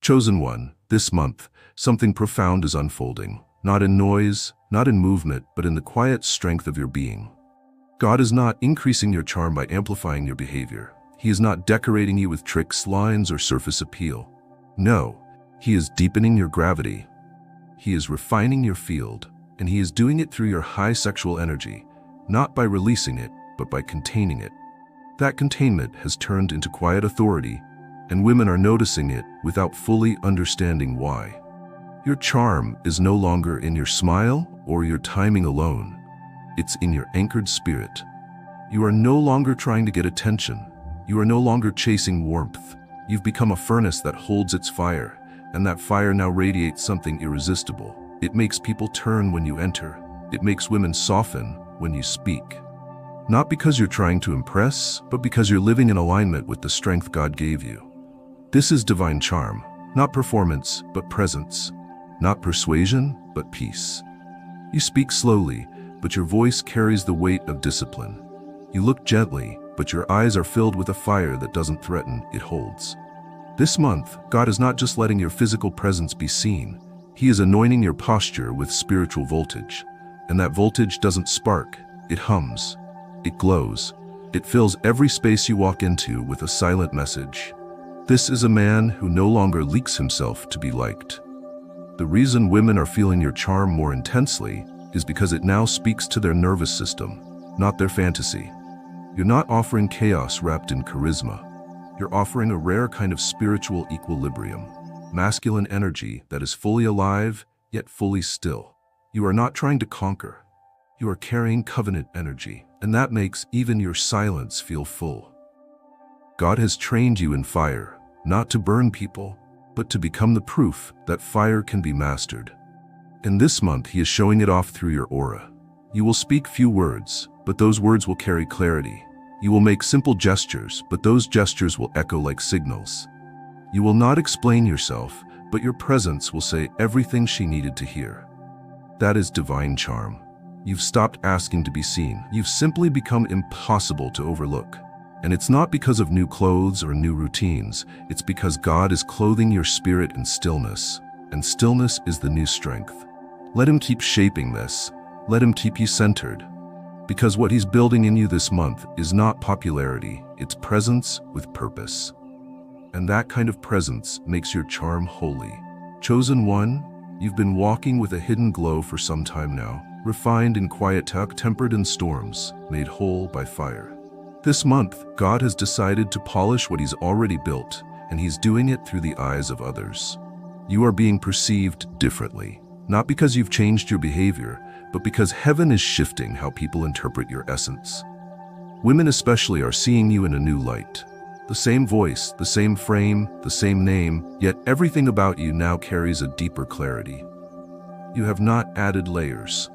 Chosen one, this month, something profound is unfolding, not in noise, not in movement, but in the quiet strength of your being. God is not increasing your charm by amplifying your behavior. He is not decorating you with tricks, lines, or surface appeal. No, He is deepening your gravity. He is refining your field, and He is doing it through your high sexual energy, not by releasing it, but by containing it. That containment has turned into quiet authority, and women are noticing it without fully understanding why. Your charm is no longer in your smile or your timing alone. It's in your anchored spirit. You are no longer trying to get attention. You are no longer chasing warmth. You've become a furnace that holds its fire, and that fire now radiates something irresistible. It makes people turn when you enter. It makes women soften when you speak. Not because you're trying to impress, but because you're living in alignment with the strength God gave you. This is divine charm, not performance, but presence. Not persuasion, but peace. You speak slowly, but your voice carries the weight of discipline. You look gently, but your eyes are filled with a fire that doesn't threaten, it holds. This month, God is not just letting your physical presence be seen. He is anointing your posture with spiritual voltage. And that voltage doesn't spark, it hums. It glows. It fills every space you walk into with a silent message. This is a man who no longer leaks himself to be liked. The reason women are feeling your charm more intensely is because it now speaks to their nervous system, not their fantasy. You're not offering chaos wrapped in charisma. You're offering a rare kind of spiritual equilibrium, masculine energy that is fully alive, yet fully still. You are not trying to conquer. You are carrying covenant energy, and that makes even your silence feel full. God has trained you in fire, not to burn people, but to become the proof that fire can be mastered. And this month, He is showing it off through your aura. You will speak few words, but those words will carry clarity. You will make simple gestures, but those gestures will echo like signals. You will not explain yourself, but your presence will say everything she needed to hear. That is divine charm. You've stopped asking to be seen. You've simply become impossible to overlook. And it's not because of new clothes or new routines. It's because God is clothing your spirit in stillness. And stillness is the new strength. Let Him keep shaping this. Let Him keep you centered. Because what He's building in you this month is not popularity, it's presence with purpose. And that kind of presence makes your charm holy. Chosen one, you've been walking with a hidden glow for some time now, refined in quiet talk, tempered in storms, made whole by fire. This month, God has decided to polish what He's already built, and He's doing it through the eyes of others. You are being perceived differently, not because you've changed your behavior, but because heaven is shifting how people interpret your essence. Women especially are seeing you in a new light. The same voice, the same frame, the same name, yet everything about you now carries a deeper clarity. You have not added layers.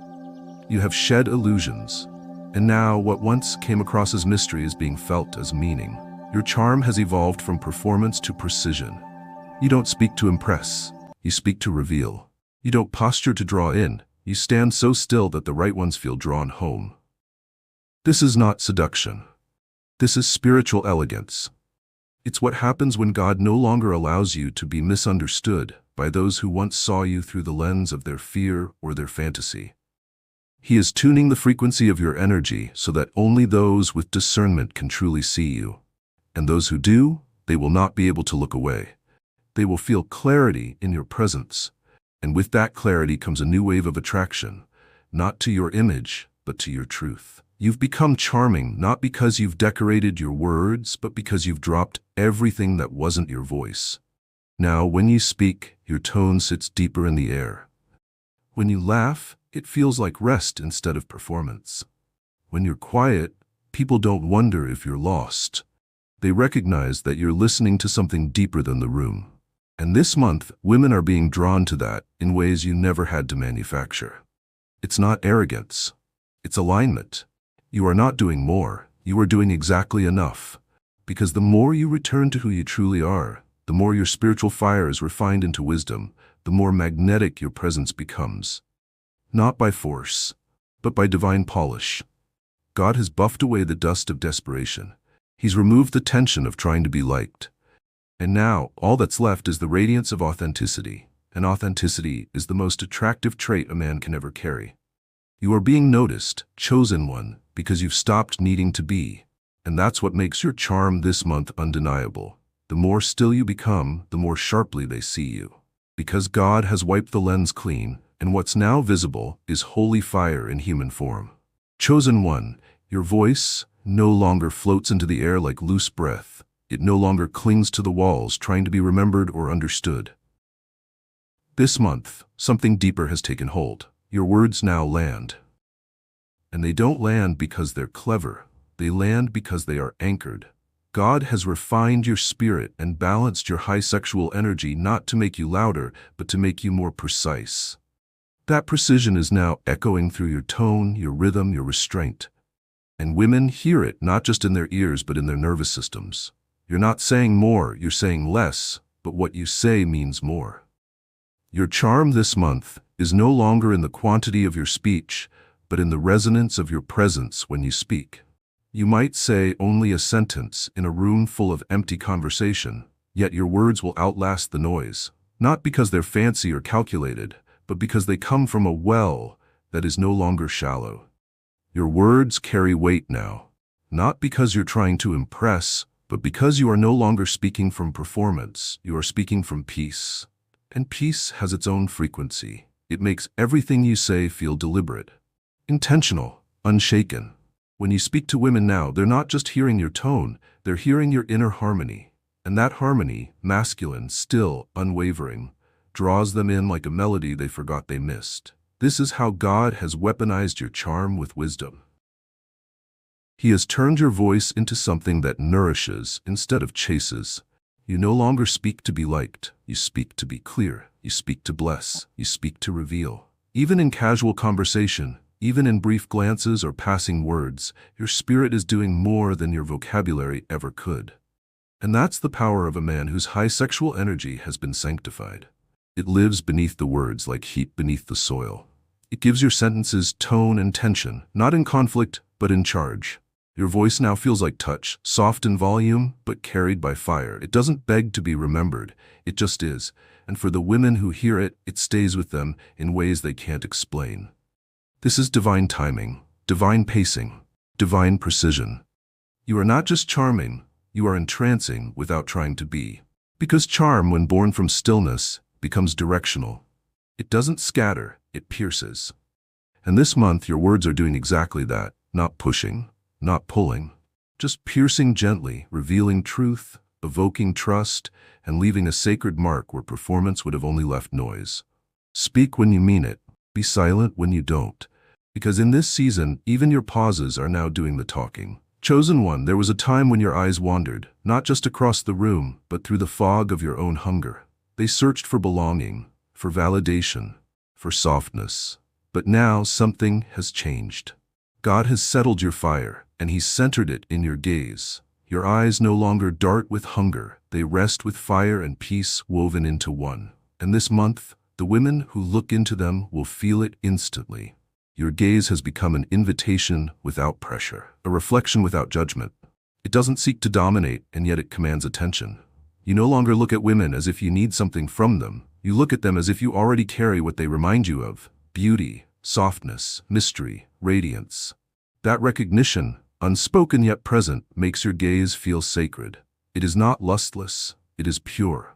You have shed illusions. And now what once came across as mystery is being felt as meaning. Your charm has evolved from performance to precision. You don't speak to impress. You speak to reveal. You don't posture to draw in. You stand so still that the right ones feel drawn home. This is not seduction. This is spiritual elegance. It's what happens when God no longer allows you to be misunderstood by those who once saw you through the lens of their fear or their fantasy. He is tuning the frequency of your energy so that only those with discernment can truly see you. And those who do, they will not be able to look away. They will feel clarity in your presence. And with that clarity comes a new wave of attraction, not to your image, but to your truth. You've become charming not because you've decorated your words, but because you've dropped everything that wasn't your voice. Now, when you speak, your tone sits deeper in the air. When you laugh, it feels like rest instead of performance. When you're quiet, people don't wonder if you're lost. They recognize that you're listening to something deeper than the room. And this month, women are being drawn to that in ways you never had to manufacture. It's not arrogance. It's alignment. You are not doing more. You are doing exactly enough. Because the more you return to who you truly are, the more your spiritual fire is refined into wisdom, the more magnetic your presence becomes. Not by force, but by divine polish. God has buffed away the dust of desperation. He's removed the tension of trying to be liked. And now, all that's left is the radiance of authenticity, and authenticity is the most attractive trait a man can ever carry. You are being noticed, chosen one, because you've stopped needing to be, and that's what makes your charm this month undeniable. The more still you become, the more sharply they see you. Because God has wiped the lens clean, and what's now visible is holy fire in human form. Chosen one, your voice no longer floats into the air like loose breath. It no longer clings to the walls trying to be remembered or understood. This month, something deeper has taken hold. Your words now land. And they don't land because they're clever. They land because they are anchored. God has refined your spirit and balanced your high sexual energy not to make you louder, but to make you more precise. That precision is now echoing through your tone, your rhythm, your restraint. And women hear it not just in their ears, but in their nervous systems. You're not saying more, you're saying less, but what you say means more. Your charm this month is no longer in the quantity of your speech, but in the resonance of your presence when you speak. You might say only a sentence in a room full of empty conversation, yet your words will outlast the noise, not because they're fancy or calculated, but because they come from a well that is no longer shallow. Your words carry weight now, not because you're trying to impress, but because you are no longer speaking from performance, you are speaking from peace. And peace has its own frequency. It makes everything you say feel deliberate, intentional, unshaken. When you speak to women now, they're not just hearing your tone, they're hearing your inner harmony. And that harmony, masculine, still, unwavering, draws them in like a melody they forgot they missed. This is how God has weaponized your charm with wisdom. He has turned your voice into something that nourishes instead of chases. You no longer speak to be liked. You speak to be clear. You speak to bless. You speak to reveal. Even in casual conversation, even in brief glances or passing words, your spirit is doing more than your vocabulary ever could. And that's the power of a man whose high sexual energy has been sanctified. It lives beneath the words like heat beneath the soil. It gives your sentences tone and tension, not in conflict, but in charge. Your voice now feels like touch, soft in volume, but carried by fire. It doesn't beg to be remembered, it just is. And for the women who hear it, it stays with them in ways they can't explain. This is divine timing, divine pacing, divine precision. You are not just charming, you are entrancing without trying to be. Because charm, when born from stillness, becomes directional. It doesn't scatter, it pierces. And this month your words are doing exactly that, not pushing, not pulling, just piercing gently, revealing truth, evoking trust, and leaving a sacred mark where performance would have only left noise. Speak when you mean it. Be silent when you don't. Because in this season, even your pauses are now doing the talking. Chosen one, there was a time when your eyes wandered, not just across the room, but through the fog of your own hunger. They searched for belonging, for validation, for softness. But now something has changed. God has settled your fire, and He's centered it in your gaze. Your eyes no longer dart with hunger, they rest with fire and peace woven into one. And this month, the women who look into them will feel it instantly. Your gaze has become an invitation without pressure, a reflection without judgment. It doesn't seek to dominate, and yet it commands attention. You no longer look at women as if you need something from them. You look at them as if you already carry what they remind you of: beauty, softness, mystery, radiance. That recognition, unspoken yet present, makes your gaze feel sacred. It is not lustless, it is pure.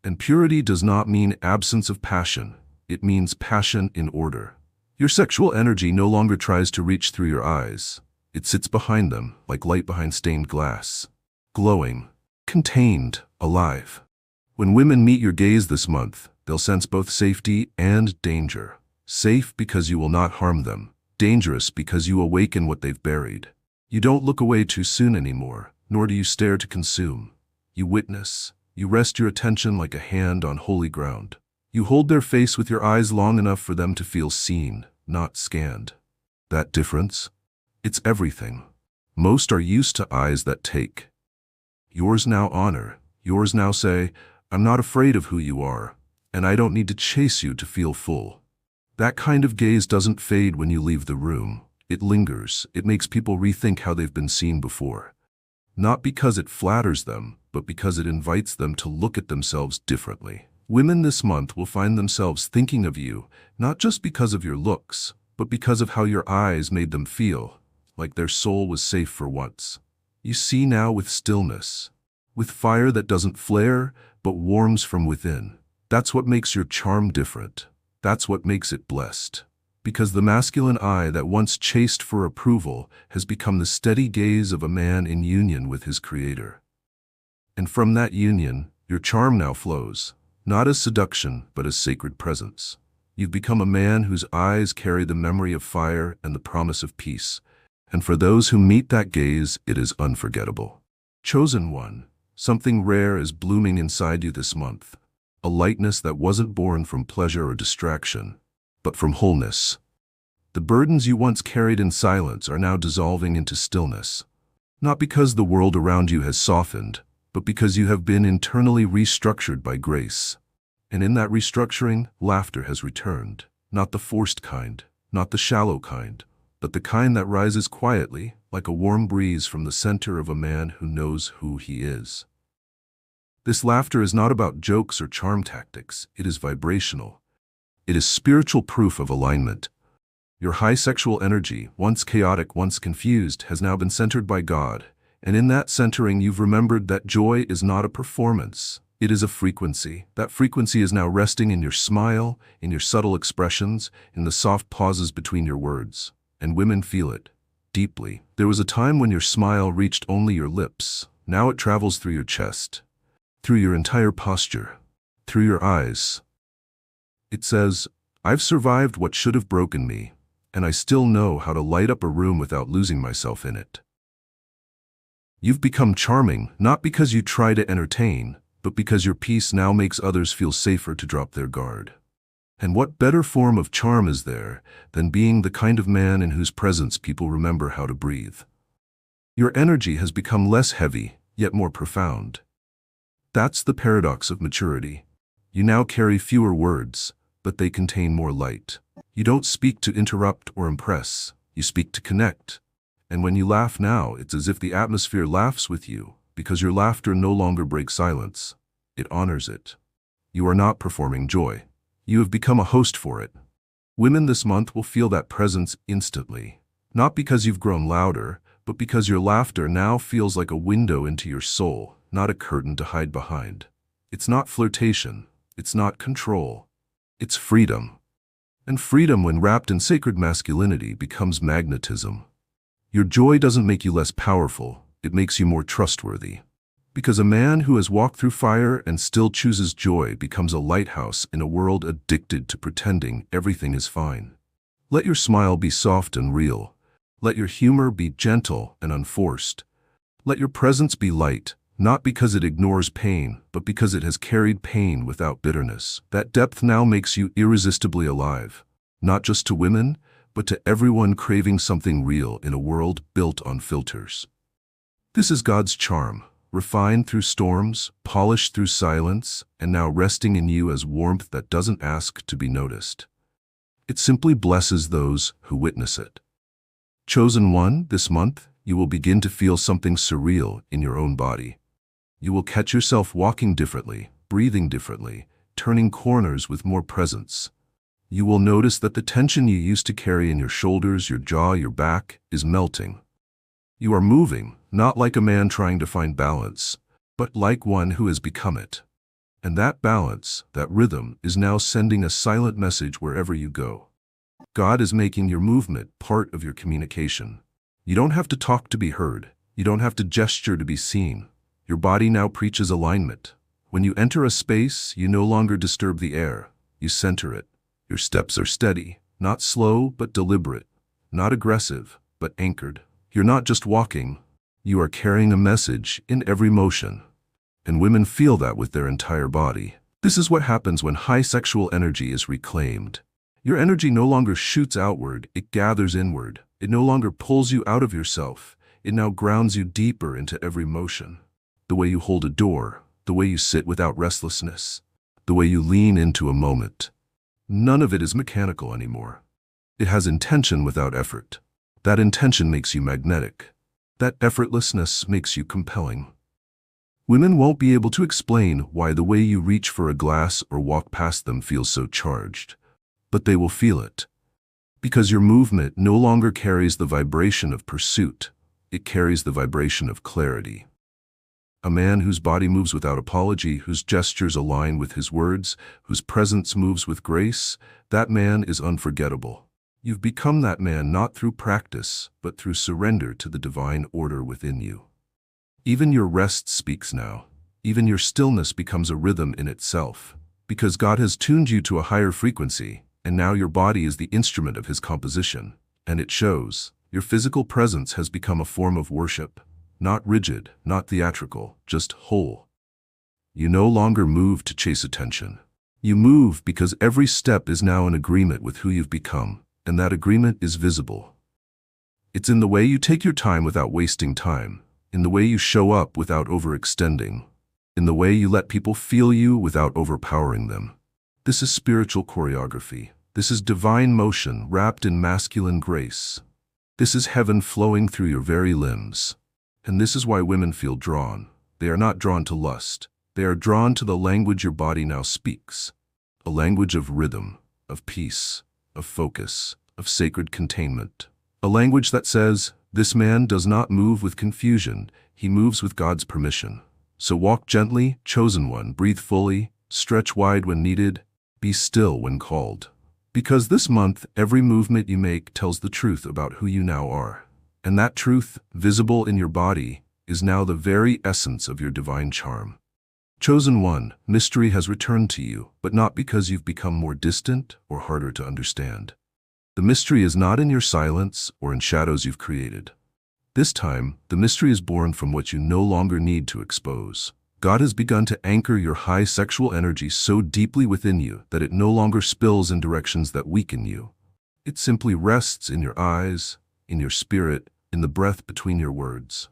And purity does not mean absence of passion, it means passion in order. Your sexual energy no longer tries to reach through your eyes. It sits behind them, like light behind stained glass. Glowing, contained, alive. When women meet your gaze this month, they'll sense both safety and danger. Safe because you will not harm them. Dangerous because you awaken what they've buried. You don't look away too soon anymore, nor do you stare to consume. You witness. You rest your attention like a hand on holy ground. You hold their face with your eyes long enough for them to feel seen, not scanned. That difference? It's everything. Most are used to eyes that take. Yours now honor. Yours now say, I'm not afraid of who you are, and I don't need to chase you to feel full. That kind of gaze doesn't fade when you leave the room. It lingers. It makes people rethink how they've been seen before. Not because it flatters them, but because it invites them to look at themselves differently. Women this month will find themselves thinking of you, not just because of your looks, but because of how your eyes made them feel, like their soul was safe for once. You see now with stillness, with fire that doesn't flare, but warms from within. That's what makes your charm different. That's what makes it blessed. Because the masculine eye that once chased for approval has become the steady gaze of a man in union with his creator. And from that union, your charm now flows, not as seduction, but as sacred presence. You've become a man whose eyes carry the memory of fire and the promise of peace. And for those who meet that gaze, it is unforgettable. Chosen one, something rare is blooming inside you this month. A lightness that wasn't born from pleasure or distraction, but from wholeness. The burdens you once carried in silence are now dissolving into stillness. Not because the world around you has softened, but because you have been internally restructured by grace. And in that restructuring, laughter has returned. Not the forced kind, not the shallow kind, but the kind that rises quietly, like a warm breeze from the center of a man who knows who he is. This laughter is not about jokes or charm tactics. It is vibrational. It is spiritual proof of alignment. Your high sexual energy, once chaotic, once confused, has now been centered by God. And in that centering, you've remembered that joy is not a performance. It is a frequency. That frequency is now resting in your smile, in your subtle expressions, in the soft pauses between your words. And women feel it deeply. There was a time when your smile reached only your lips. Now it travels through your chest, through your entire posture, through your eyes. It says, "I've survived what should have broken me, and I still know how to light up a room without losing myself in it." You've become charming, not because you try to entertain, but because your peace now makes others feel safer to drop their guard. And what better form of charm is there than being the kind of man in whose presence people remember how to breathe? Your energy has become less heavy, yet more profound. That's the paradox of maturity. You now carry fewer words, but they contain more light. You don't speak to interrupt or impress. You speak to connect. And when you laugh now, it's as if the atmosphere laughs with you, because your laughter no longer breaks silence. It honors it. You are not performing joy. You have become a host for it. Women this month will feel that presence instantly. Not because you've grown louder, but because your laughter now feels like a window into your soul, not a curtain to hide behind. It's not flirtation. It's not control. It's freedom. And freedom, when wrapped in sacred masculinity, becomes magnetism. Your joy doesn't make you less powerful. It makes you more trustworthy. Because a man who has walked through fire and still chooses joy becomes a lighthouse in a world addicted to pretending everything is fine. Let your smile be soft and real. Let your humor be gentle and unforced. Let your presence be light, not because it ignores pain, but because it has carried pain without bitterness. That depth now makes you irresistibly alive, not just to women, but to everyone craving something real in a world built on filters. This is God's charm, refined through storms, polished through silence, and now resting in you as warmth that doesn't ask to be noticed. It simply blesses those who witness it. Chosen one, this month, you will begin to feel something surreal in your own body. You will catch yourself walking differently, breathing differently, turning corners with more presence. You will notice that the tension you used to carry in your shoulders, your jaw, your back, is melting. You are moving, not like a man trying to find balance, but like one who has become it. And that balance, that rhythm, is now sending a silent message wherever you go. God is making your movement part of your communication. You don't have to talk to be heard. You don't have to gesture to be seen. Your body now preaches alignment. When you enter a space, you no longer disturb the air. You center it. Your steps are steady, not slow but deliberate, not aggressive but anchored. You're not just walking. You are carrying a message in every motion. And women feel that with their entire body. This is what happens when high sexual energy is reclaimed. Your energy no longer shoots outward, it gathers inward. It no longer pulls you out of yourself. It now grounds you deeper into every motion. The way you hold a door, the way you sit without restlessness, the way you lean into a moment. None of it is mechanical anymore. It has intention without effort. That intention makes you magnetic. That effortlessness makes you compelling. Women won't be able to explain why the way you reach for a glass or walk past them feels so charged, but they will feel it. Because your movement no longer carries the vibration of pursuit, it carries the vibration of clarity. A man whose body moves without apology, whose gestures align with his words, whose presence moves with grace, that man is unforgettable. You've become that man not through practice, but through surrender to the divine order within you. Even your rest speaks now. Even your stillness becomes a rhythm in itself, because God has tuned you to a higher frequency, and now your body is the instrument of His composition, and it shows. Your physical presence has become a form of worship, not rigid, not theatrical, just whole. You no longer move to chase attention. You move because every step is now in agreement with who you've become, and that agreement is visible. It's in the way you take your time without wasting time, in the way you show up without overextending, in the way you let people feel you without overpowering them. This is spiritual choreography. This is divine motion wrapped in masculine grace. This is heaven flowing through your very limbs. And this is why women feel drawn. They are not drawn to lust. They are drawn to the language your body now speaks. A language of rhythm, of peace, of focus, of sacred containment. A language that says, this man does not move with confusion. He moves with God's permission. So walk gently, chosen one, breathe fully, stretch wide when needed, be still when called. Because this month, every movement you make tells the truth about who you now are. And that truth, visible in your body, is now the very essence of your divine charm. Chosen one, mystery has returned to you, but not because you've become more distant or harder to understand. The mystery is not in your silence or in shadows you've created. This time, the mystery is born from what you no longer need to expose. God has begun to anchor your high sexual energy so deeply within you that it no longer spills in directions that weaken you. It simply rests in your eyes, in your spirit, in the breath between your words.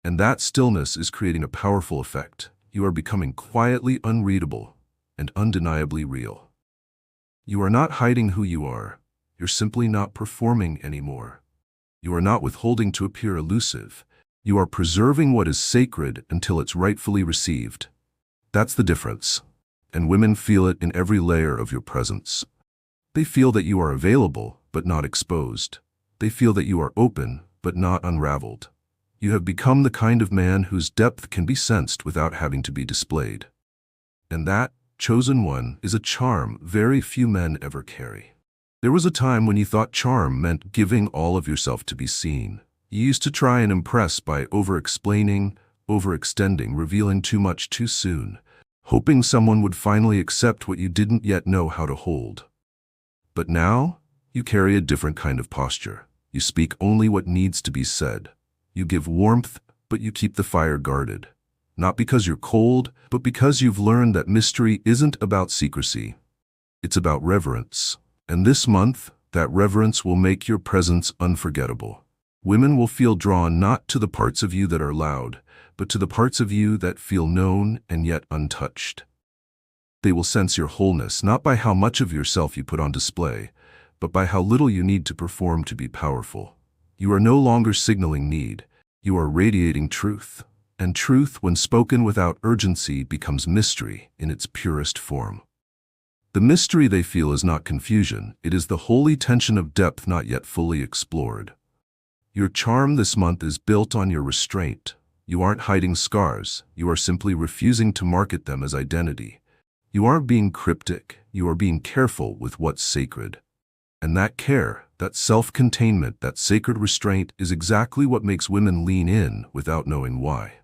And that stillness is creating a powerful effect. You are becoming quietly unreadable and undeniably real. You are not hiding who you are. You're simply not performing anymore. You are not withholding to appear elusive. You are preserving what is sacred until it's rightfully received. That's the difference. And women feel it in every layer of your presence. They feel that you are available, but not exposed. They feel that you are open, but not unraveled. You have become the kind of man whose depth can be sensed without having to be displayed. And that, chosen one, is a charm very few men ever carry. There was a time when you thought charm meant giving all of yourself to be seen. You used to try and impress by over-explaining, overextending, revealing too much too soon, hoping someone would finally accept what you didn't yet know how to hold. But now, you carry a different kind of posture. You speak only what needs to be said. You give warmth, but you keep the fire guarded. Not because you're cold, but because you've learned that mystery isn't about secrecy. It's about reverence. And this month, that reverence will make your presence unforgettable. Women will feel drawn not to the parts of you that are loud, but to the parts of you that feel known and yet untouched. They will sense your wholeness not by how much of yourself you put on display, but by how little you need to perform to be powerful. You are no longer signaling need. You are radiating truth. And truth, when spoken without urgency, becomes mystery in its purest form. The mystery they feel is not confusion. It is the holy tension of depth not yet fully explored. Your charm this month is built on your restraint. You aren't hiding scars. You are simply refusing to market them as identity. You aren't being cryptic. You are being careful with what's sacred. And that care, that self-containment, that sacred restraint is exactly what makes women lean in without knowing why.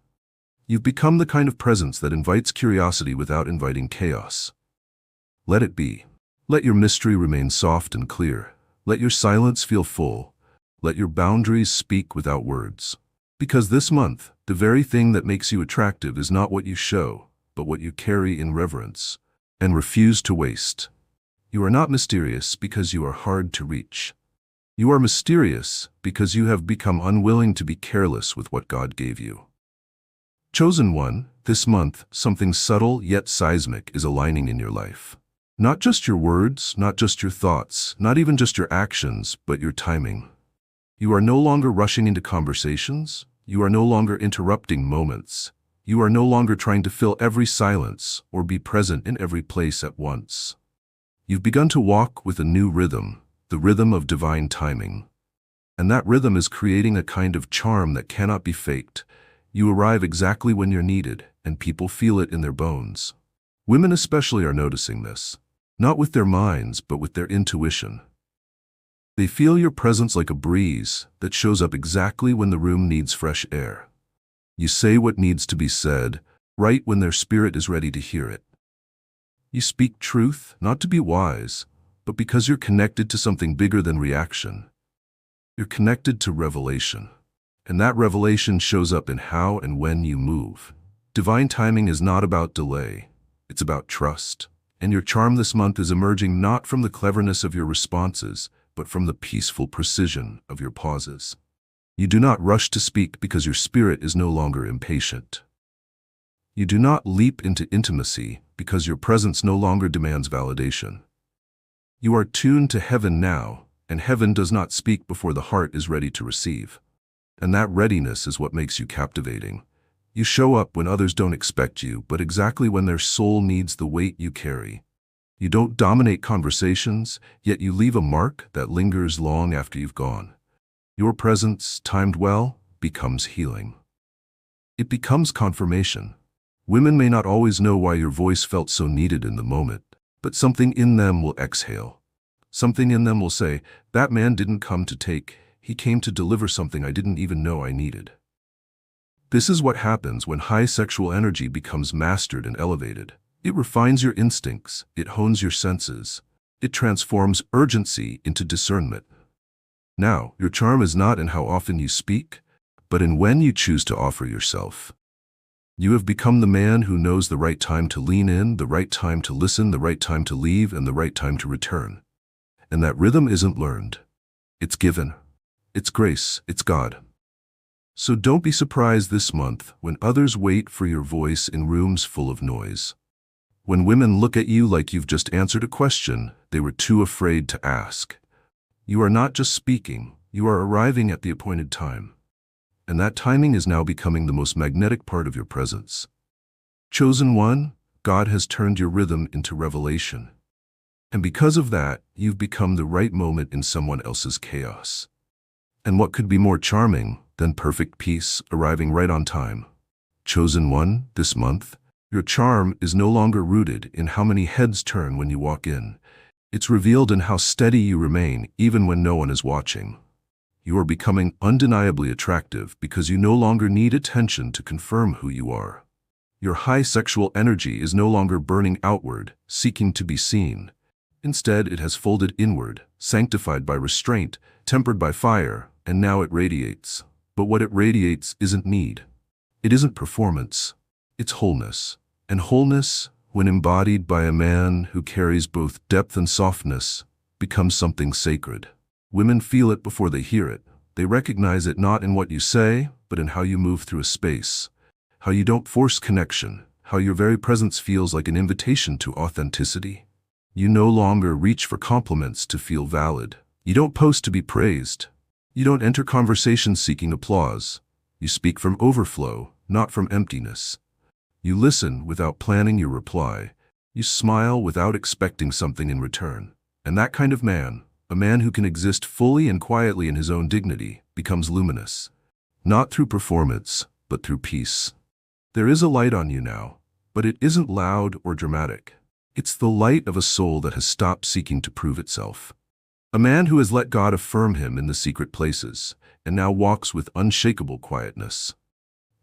You've become the kind of presence that invites curiosity without inviting chaos. Let it be. Let your mystery remain soft and clear. Let your silence feel full. Let your boundaries speak without words. Because this month, the very thing that makes you attractive is not what you show, but what you carry in reverence and refuse to waste. You are not mysterious because you are hard to reach. You are mysterious because you have become unwilling to be careless with what God gave you. Chosen one, this month, something subtle yet seismic is aligning in your life. Not just your words, not just your thoughts, not even just your actions, but your timing. You are no longer rushing into conversations. You are no longer interrupting moments. You are no longer trying to fill every silence or be present in every place at once. You've begun to walk with a new rhythm, the rhythm of divine timing. And that rhythm is creating a kind of charm that cannot be faked. You arrive exactly when you're needed, and people feel it in their bones. Women especially are noticing this, not with their minds, but with their intuition. They feel your presence like a breeze that shows up exactly when the room needs fresh air. You say what needs to be said, right when their spirit is ready to hear it. You speak truth, not to be wise, but because you're connected to something bigger than reaction. You're connected to revelation. And that revelation shows up in how and when you move. Divine timing is not about delay. It's about trust. And your charm this month is emerging not from the cleverness of your responses, but from the peaceful precision of your pauses. You do not rush to speak because your spirit is no longer impatient. You do not leap into intimacy because your presence no longer demands validation. You are tuned to heaven now, and heaven does not speak before the heart is ready to receive. And that readiness is what makes you captivating. You show up when others don't expect you, but exactly when their soul needs the weight you carry. You don't dominate conversations, yet you leave a mark that lingers long after you've gone. Your presence, timed well, becomes healing. It becomes confirmation. Women may not always know why your voice felt so needed in the moment, but something in them will exhale. Something in them will say, that man didn't come to take, he came to deliver something I didn't even know I needed. This is what happens when high sexual energy becomes mastered and elevated. It refines your instincts, it hones your senses, it transforms urgency into discernment. Now, your charm is not in how often you speak, but in when you choose to offer yourself. You have become the man who knows the right time to lean in, the right time to listen, the right time to leave, and the right time to return. And that rhythm isn't learned. It's given. It's grace. It's God. So don't be surprised this month when others wait for your voice in rooms full of noise. When women look at you like you've just answered a question they were too afraid to ask. You are not just speaking, you are arriving at the appointed time. And that timing is now becoming the most magnetic part of your presence. Chosen one, God has turned your rhythm into revelation. And because of that, you've become the right moment in someone else's chaos. And what could be more charming than perfect peace arriving right on time? Chosen one, this month, your charm is no longer rooted in how many heads turn when you walk in. It's revealed in how steady you remain even when no one is watching. You are becoming undeniably attractive because you no longer need attention to confirm who you are. Your high sexual energy is no longer burning outward, seeking to be seen. Instead, it has folded inward, sanctified by restraint, tempered by fire, and now it radiates. But what it radiates isn't need. It isn't performance. It's wholeness. And wholeness, when embodied by a man who carries both depth and softness, becomes something sacred. Women feel it before they hear it. They recognize it not in what you say, but in how you move through a space. How you don't force connection. How your very presence feels like an invitation to authenticity. You no longer reach for compliments to feel valid. You don't post to be praised. You don't enter conversations seeking applause. You speak from overflow, not from emptiness. You listen without planning your reply. You smile without expecting something in return. And that kind of man, a man who can exist fully and quietly in his own dignity, becomes luminous. Not through performance, but through peace. There is a light on you now, but it isn't loud or dramatic. It's the light of a soul that has stopped seeking to prove itself. A man who has let God affirm him in the secret places, and now walks with unshakable quietness.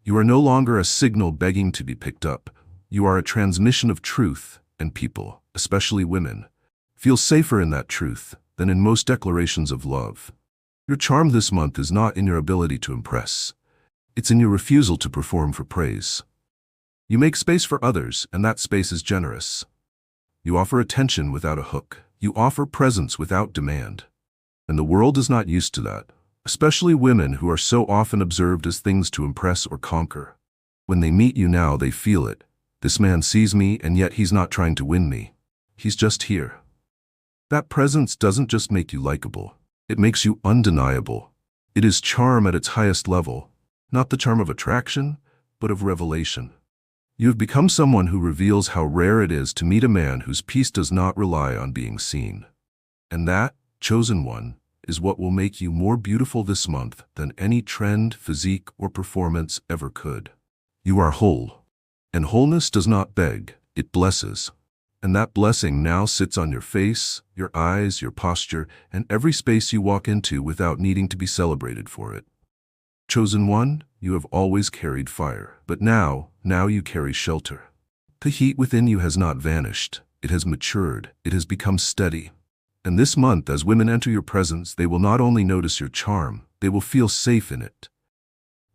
You are no longer a signal begging to be picked up. You are a transmission of truth, and people, especially women, feel safer in that truth than in most declarations of love. Your charm this month is not in your ability to impress. It's in your refusal to perform for praise. You make space for others, and that space is generous. You offer attention without a hook. You offer presence without demand. And the world is not used to that, especially women who are so often observed as things to impress or conquer. When they meet you now, they feel it. This man sees me, and yet he's not trying to win me. He's just here. That presence doesn't just make you likable. It makes you undeniable. It is charm at its highest level, not the charm of attraction, but of revelation. You have become someone who reveals how rare it is to meet a man whose peace does not rely on being seen. And that, chosen one, is what will make you more beautiful this month than any trend, physique, or performance ever could. You are whole. And wholeness does not beg, it blesses. And that blessing now sits on your face, your eyes, your posture, and every space you walk into without needing to be celebrated for it. Chosen one, you have always carried fire, but now you carry shelter. The heat within you has not vanished, it has matured, it has become steady. And this month, as women enter your presence, they will not only notice your charm, they will feel safe in it.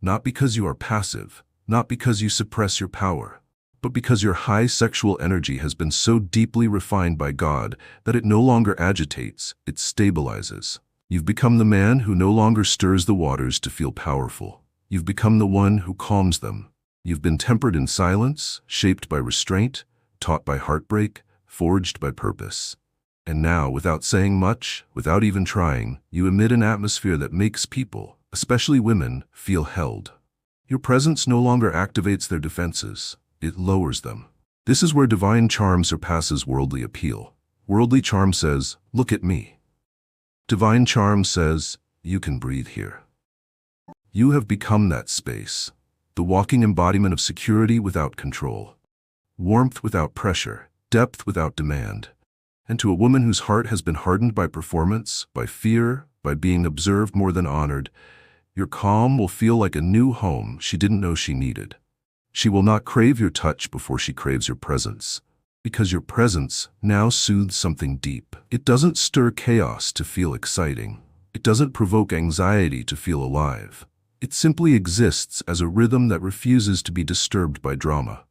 Not because you are passive, not because you suppress your power, but because your high sexual energy has been so deeply refined by God that it no longer agitates, it stabilizes. You've become the man who no longer stirs the waters to feel powerful. You've become the one who calms them. You've been tempered in silence, shaped by restraint, taught by heartbreak, forged by purpose. And now, without saying much, without even trying, you emit an atmosphere that makes people, especially women, feel held. Your presence no longer activates their defenses, it lowers them. This is where divine charm surpasses worldly appeal. Worldly charm says, "Look at me." Divine charm says, "You can breathe here." You have become that space, the walking embodiment of security without control, warmth without pressure, depth without demand. And to a woman whose heart has been hardened by performance, by fear, by being observed more than honored, your calm will feel like a new home she didn't know she needed. She will not crave your touch before she craves your presence, because your presence now soothes something deep. It doesn't stir chaos to feel exciting. It doesn't provoke anxiety to feel alive. It simply exists as a rhythm that refuses to be disturbed by drama.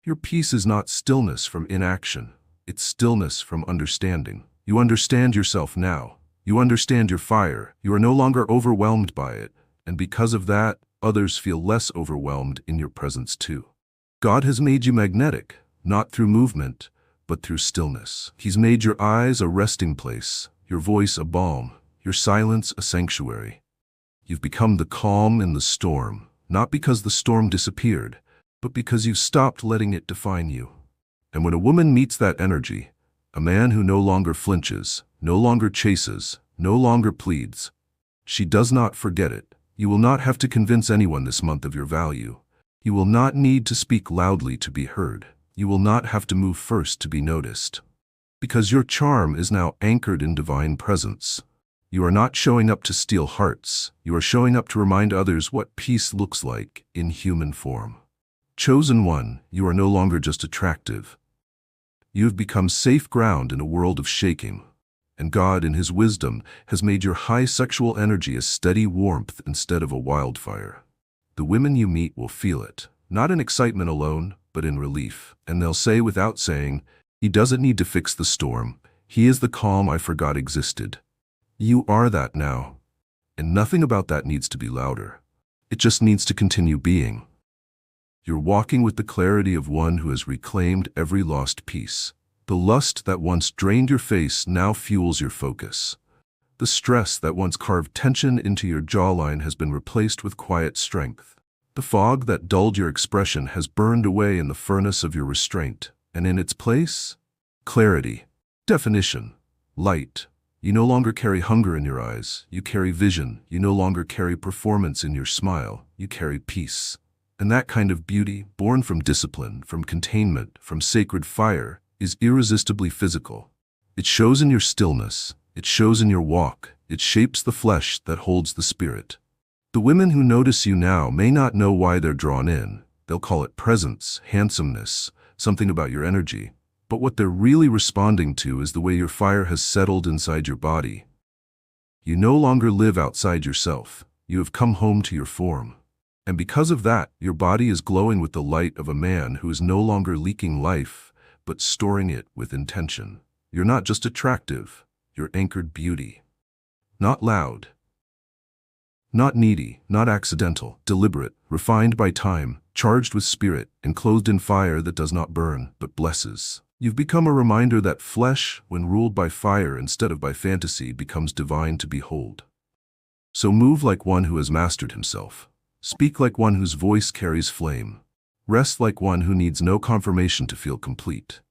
Your peace is not stillness from inaction. It's stillness from understanding. You understand yourself now. You understand your fire. You are no longer overwhelmed by it. And because of that, others feel less overwhelmed in your presence too. God has made you magnetic, not through movement, but through stillness. He's made your eyes a resting place, your voice a balm, your silence a sanctuary. You've become the calm in the storm, not because the storm disappeared, but because you stopped letting it define you. And when a woman meets that energy, a man who no longer flinches, no longer chases, no longer pleads, she does not forget it. You will not have to convince anyone this month of your value. You will not need to speak loudly to be heard. You will not have to move first to be noticed. Because your charm is now anchored in divine presence. You are not showing up to steal hearts. You are showing up to remind others what peace looks like in human form. Chosen one, you are no longer just attractive. You have become safe ground in a world of shaking. And God, in His wisdom, has made your high sexual energy a steady warmth instead of a wildfire. The women you meet will feel it, not in excitement alone, but in relief. And they'll say without saying, "He doesn't need to fix the storm. He is the calm I forgot existed." You are that now. And nothing about that needs to be louder. It just needs to continue being. You're walking with the clarity of one who has reclaimed every lost piece. The lust that once drained your face now fuels your focus. The stress that once carved tension into your jawline has been replaced with quiet strength. The fog that dulled your expression has burned away in the furnace of your restraint, and in its place, clarity, definition, light. You no longer carry hunger in your eyes, you carry vision. You no longer carry performance in your smile, you carry peace. And that kind of beauty, born from discipline, from containment, from sacred fire, is irresistibly physical. It shows in your stillness, it shows in your walk, it shapes the flesh that holds the spirit. The women who notice you now may not know why they're drawn in. They'll call it presence, handsomeness, something about your energy. But what they're really responding to is the way your fire has settled inside your body. You no longer live outside yourself. You have come home to your form. And because of that, your body is glowing with the light of a man who is no longer leaking life, but storing it with intention. You're not just attractive, you're anchored beauty. Not loud, not needy, not accidental, deliberate, refined by time, charged with spirit, and clothed in fire that does not burn, but blesses. You've become a reminder that flesh, when ruled by fire instead of by fantasy, becomes divine to behold. So move like one who has mastered himself. Speak like one whose voice carries flame. Rest like one who needs no confirmation to feel complete.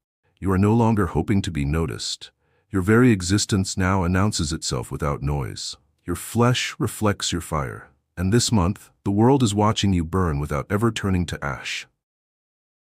You are no longer hoping to be noticed. Your very existence now announces itself without noise. Your flesh reflects your fire. And this month, the world is watching you burn without ever turning to ash.